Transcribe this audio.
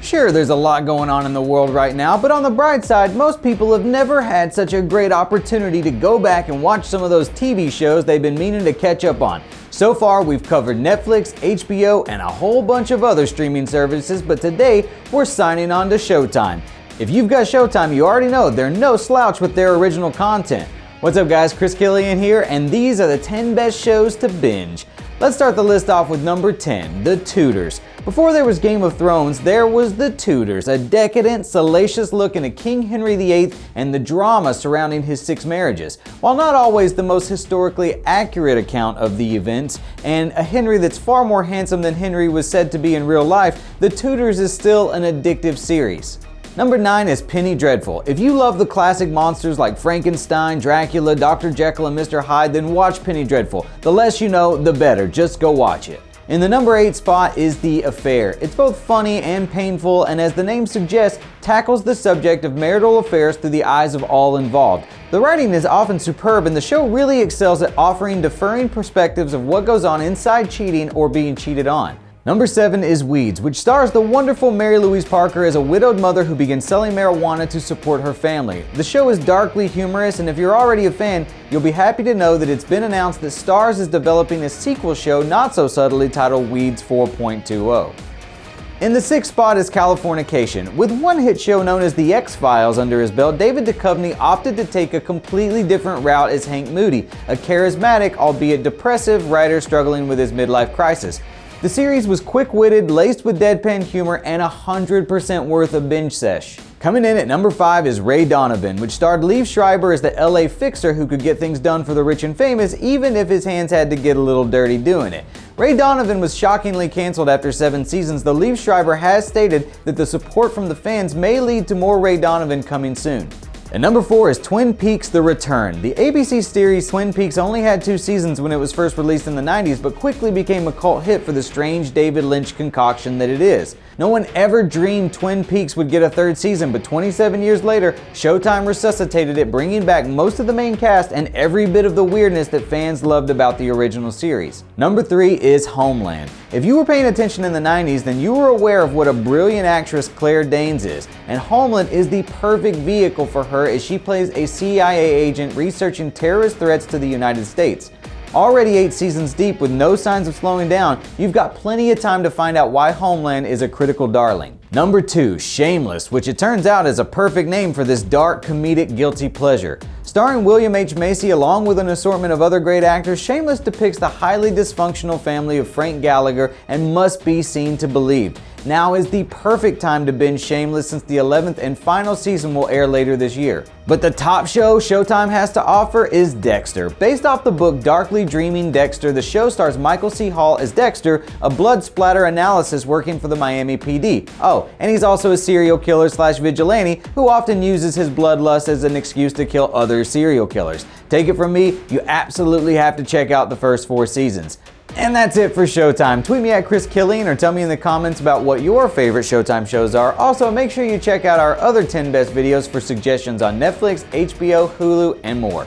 Sure, there's a lot going on in the world right now, but on the bright side, most people have never had such a great opportunity to go back and watch some of those TV shows they've been meaning to catch up on. So far, we've covered Netflix, HBO, and a whole bunch of other streaming services, but today, we're signing on to Showtime. If you've got Showtime, you already know they're no slouch with their original content. What's up guys, Chris Killian here, and these are the 10 best shows to binge. Let's start the list off with number 10, The Tutors. Before there was Game of Thrones, there was The Tutors, a decadent, salacious look into King Henry VIII and the drama surrounding his 6 marriages. While not always the most historically accurate account of the events, and a Henry that's far more handsome than Henry was said to be in real life, The Tutors is still an addictive series. Number 9 is Penny Dreadful. If you love the classic monsters like Frankenstein, Dracula, Dr. Jekyll, and Mr. Hyde, then watch Penny Dreadful. The less you know, the better. Just go watch it. In the number 8 spot is The Affair. It's both funny and painful, and as the name suggests, tackles the subject of marital affairs through the eyes of all involved. The writing is often superb, and the show really excels at offering differing perspectives of what goes on inside cheating or being cheated on. Number 7 is Weeds, which stars the wonderful Mary Louise Parker as a widowed mother who begins selling marijuana to support her family. The show is darkly humorous, and if you're already a fan, you'll be happy to know that it's been announced that Starz is developing a sequel show not so subtly titled Weeds 4.20. In the 6th spot is Californication. With one hit show known as The X-Files under his belt, David Duchovny opted to take a completely different route as Hank Moody, a charismatic, albeit depressive, writer struggling with his midlife crisis. The series was quick-witted, laced with deadpan humor, and 100% worth a binge sesh. Coming in at number 5 is Ray Donovan, which starred Liev Schreiber as the LA fixer who could get things done for the rich and famous even if his hands had to get a little dirty doing it. Ray Donovan was shockingly canceled after 7 seasons, though Liev Schreiber has stated that the support from the fans may lead to more Ray Donovan coming soon. And number 4 is Twin Peaks: The Return. The ABC series Twin Peaks only had 2 seasons when it was first released in the 90s, but quickly became a cult hit for the strange David Lynch concoction that it is. No one ever dreamed Twin Peaks would get a 3rd season, but 27 years later, Showtime resuscitated it, bringing back most of the main cast and every bit of the weirdness that fans loved about the original series. Number 3 is Homeland. If you were paying attention in the 90s, then you were aware of what a brilliant actress Claire Danes is, and Homeland is the perfect vehicle for her as she plays a CIA agent researching terrorist threats to the United States. Already 8 seasons deep with no signs of slowing down, you've got plenty of time to find out why Homeland is a critical darling. Number 2, Shameless, which it turns out is a perfect name for this dark, comedic, guilty pleasure. Starring William H. Macy along with an assortment of other great actors, Shameless depicts the highly dysfunctional family of Frank Gallagher and must be seen to believe. Now is the perfect time to binge Shameless since the 11th and final season will air later this year. But the top show Showtime has to offer is Dexter. Based off the book Darkly Dreaming Dexter, the show stars Michael C. Hall as Dexter, a blood splatter analyst working for the Miami PD. Oh, and he's also a serial killer / vigilante who often uses his bloodlust as an excuse to kill other serial killers. Take it from me, you absolutely have to check out the first 4 seasons. And that's it for Showtime. Tweet me at Chris Killian or tell me in the comments about what your favorite Showtime shows are. Also, make sure you check out our other 10 best videos for suggestions on Netflix, HBO, Hulu, and more.